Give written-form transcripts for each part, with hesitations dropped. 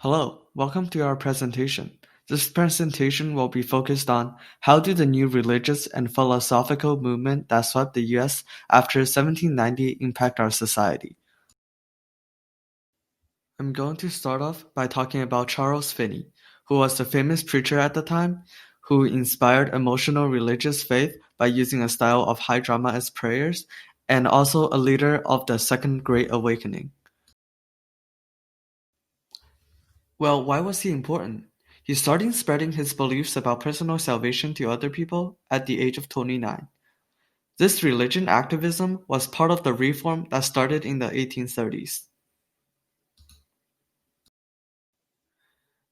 Hello, welcome to our presentation. This presentation will be focused on how do the new religious and philosophical movement that swept the US after 1790 impact our society. I'm going to start off by talking about Charles Finney, who was a famous preacher at the time, who inspired emotional religious faith by using a style of high drama as prayers, and also a leader of the Second Great Awakening. Well, why was he important? He started spreading his beliefs about personal salvation to other people at the age of 29. This religion activism was part of the reform that started in the 1830s.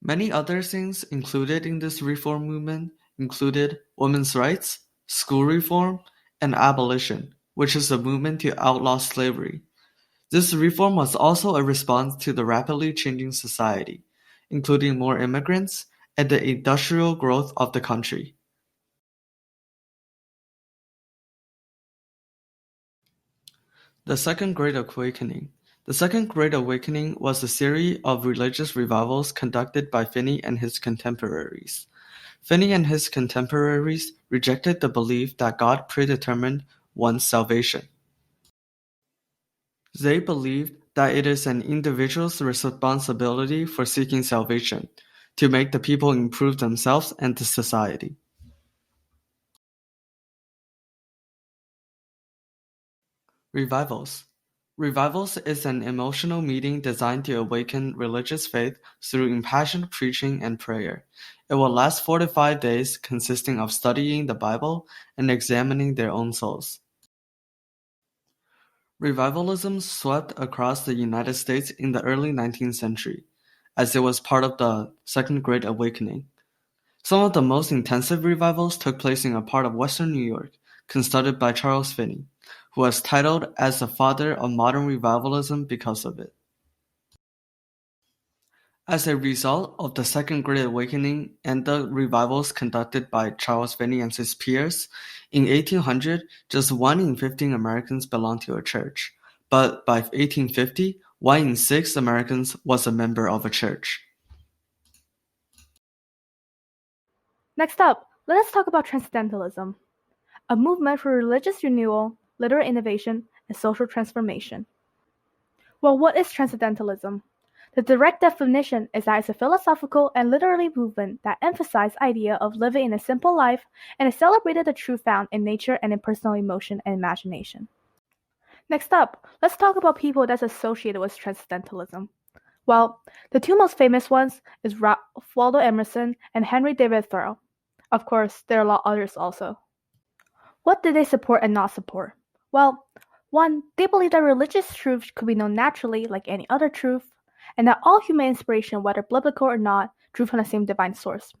Many other things included in this reform movement included women's rights, school reform, and abolition, which is a movement to outlaw slavery. This reform was also a response to the rapidly changing society, including more immigrants and the industrial growth of the country. The Second Great Awakening. The Second Great Awakening was a series of religious revivals conducted by Finney and his contemporaries. Finney and his contemporaries rejected the belief that God predetermined one's salvation. They believed that it is an individual's responsibility for seeking salvation, to make the people improve themselves and the society. Revivals. Revivals is an emotional meeting designed to awaken religious faith through impassioned preaching and prayer. It will last 4 to 5 days, consisting of studying the Bible and examining their own souls. Revivalism swept across the United States in the early 19th century, as it was part of the Second Great Awakening. Some of the most intensive revivals took place in a part of western New York, constructed by Charles Finney, who was titled as the father of modern revivalism because of it. As a result of the Second Great Awakening and the revivals conducted by Charles Finney and his peers, in 1800, just 1 in 15 Americans belonged to a church, but by 1850, 1 in 6 Americans was a member of a church. Next up, let us talk about Transcendentalism, a movement for religious renewal, literary innovation, and social transformation. Well, what is Transcendentalism? The direct definition is that it's a philosophical and literary movement that emphasized the idea of living in a simple life and it celebrated the truth found in nature and in personal emotion and imagination. Next up, let's talk about people that's associated with Transcendentalism. Well, the two most famous ones is Ralph Waldo Emerson and Henry David Thoreau. Of course, there are a lot others also. What did they support and not support? Well, one, they believed that religious truth could be known naturally like any other truth, and that all human inspiration, whether biblical or not, drew from the same divine source.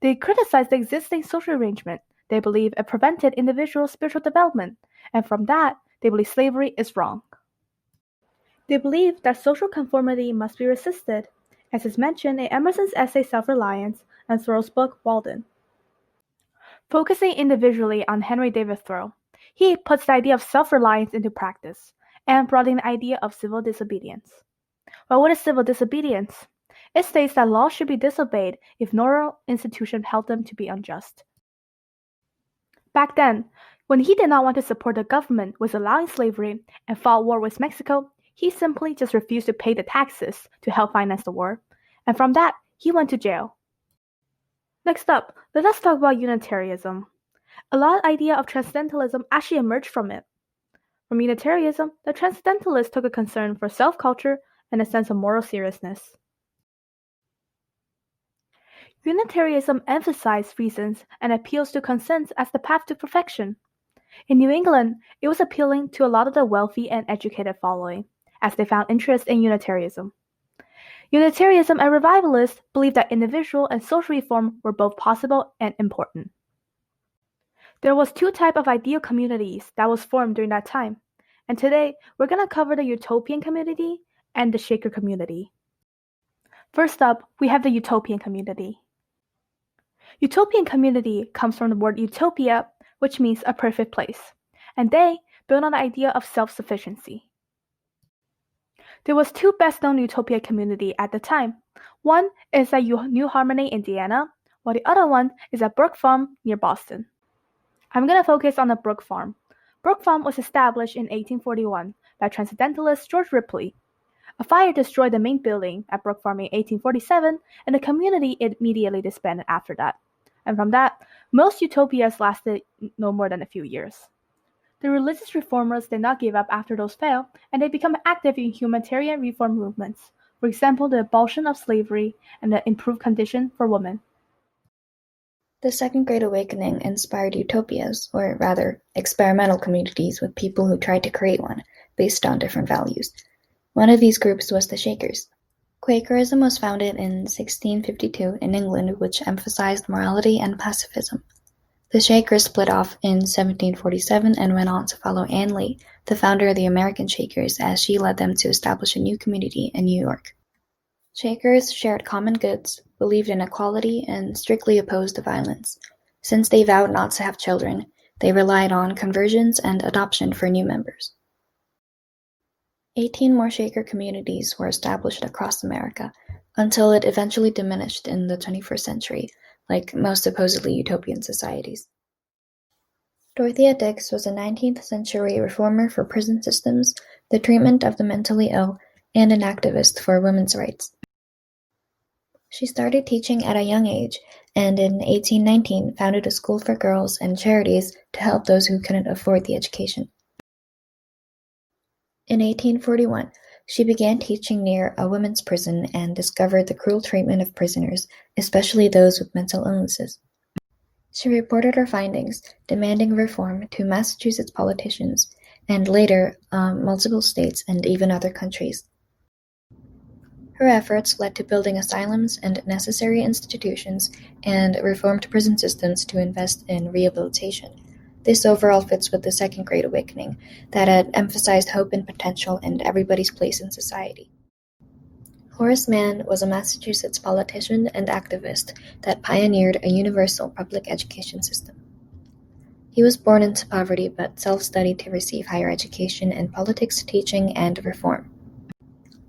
They criticized the existing social arrangement. They believed it prevented individual spiritual development, and from that, they believe slavery is wrong. They believed that social conformity must be resisted, as is mentioned in Emerson's essay Self-Reliance and Thoreau's book Walden. Focusing individually on Henry David Thoreau, he puts the idea of self-reliance into practice and brought in the idea of civil disobedience. Well, what is civil disobedience? It states that laws should be disobeyed if no institution held them to be unjust. Back then, when he did not want to support the government with allowing slavery and fought war with Mexico, he simply just refused to pay the taxes to help finance the war, and from that, he went to jail. Next up, let us talk about Unitarianism. A lot of idea of Transcendentalism actually emerged from it. From Unitarianism, the Transcendentalists took a concern for self-culture and a sense of moral seriousness. Unitarianism emphasized reasons and appeals to conscience as the path to perfection. In New England, it was appealing to a lot of the wealthy and educated following, as they found interest in Unitarianism. Unitarianism and revivalists believed that individual and social reform were both possible and important. There was two types of ideal communities that was formed during that time, and today we're going to cover the Utopian community and the Shaker community. First up, we have the Utopian community. Utopian community comes from the word utopia, which means a perfect place, and they build on the idea of self-sufficiency. There was two best-known Utopia community at the time. One is at New Harmony, Indiana, while the other one is at Brook Farm near Boston. I'm going to focus on the Brook Farm. Brook Farm was established in 1841 by Transcendentalist George Ripley. A fire destroyed the main building at Brook Farm in 1847, and the community immediately disbanded after that. And from that, most utopias lasted no more than a few years. The religious reformers did not give up after those failed, and they became active in humanitarian reform movements, for example the abolition of slavery and the improved condition for women. The Second Great Awakening inspired utopias, or rather, experimental communities with people who tried to create one, based on different values. One of these groups was the Shakers. Quakerism was founded in 1652 in England, which emphasized morality and pacifism. The Shakers split off in 1747 and went on to follow Ann Lee, the founder of the American Shakers, as she led them to establish a new community in New York. Shakers shared common goods, believed in equality, and strictly opposed violence. Since they vowed not to have children, they relied on conversions and adoption for new members. 18 more Shaker communities were established across America, until it eventually diminished in the 21st century, like most supposedly utopian societies. Dorothea Dix was a 19th century reformer for prison systems, the treatment of the mentally ill, and an activist for women's rights. She started teaching at a young age, and in 1819 founded a school for girls and charities to help those who couldn't afford the education. In 1841, she began teaching near a women's prison and discovered the cruel treatment of prisoners, especially those with mental illnesses. She reported her findings, demanding reform to Massachusetts politicians, and later multiple states and even other countries. Her efforts led to building asylums and necessary institutions and reformed prison systems to invest in rehabilitation. This overall fits with the Second Great Awakening, that had emphasized hope and potential and everybody's place in society. Horace Mann was a Massachusetts politician and activist that pioneered a universal public education system. He was born into poverty but self-studied to receive higher education in politics, teaching, and reform.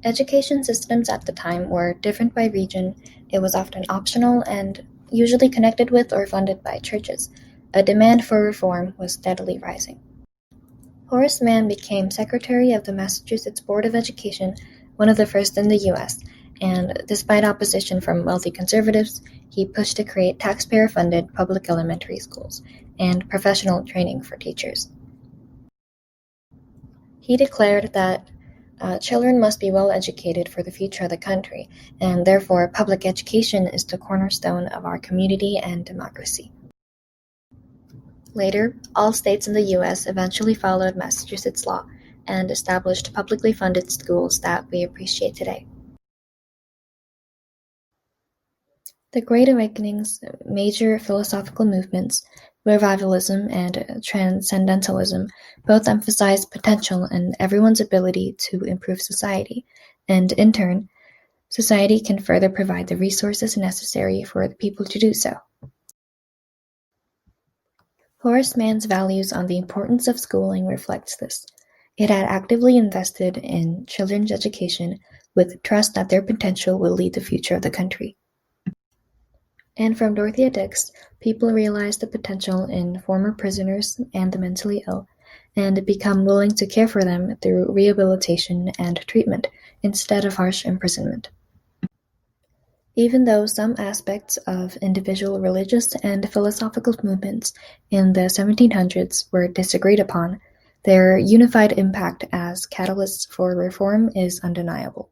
Education systems at the time were different by region. It was often optional and usually connected with or funded by churches. A demand for reform was steadily rising. Horace Mann became secretary of the Massachusetts Board of Education, one of the first in the U.S., and despite opposition from wealthy conservatives, he pushed to create taxpayer-funded public elementary schools and professional training for teachers. He declared that children must be well educated for the future of the country, and therefore public education is the cornerstone of our community and democracy. Later, all states in the U.S. eventually followed Massachusetts law and established publicly funded schools that we appreciate today. The Great Awakening's major philosophical movements, revivalism and transcendentalism, both emphasize potential and everyone's ability to improve society, and in turn, society can further provide the resources necessary for the people to do so. Horace Mann's values on the importance of schooling reflects this. It had actively invested in children's education with trust that their potential will lead the future of the country. And from Dorothea Dix, people realized the potential in former prisoners and the mentally ill, and become willing to care for them through rehabilitation and treatment instead of harsh imprisonment. Even though some aspects of individual religious and philosophical movements in the 1700s were disagreed upon, their unified impact as catalysts for reform is undeniable.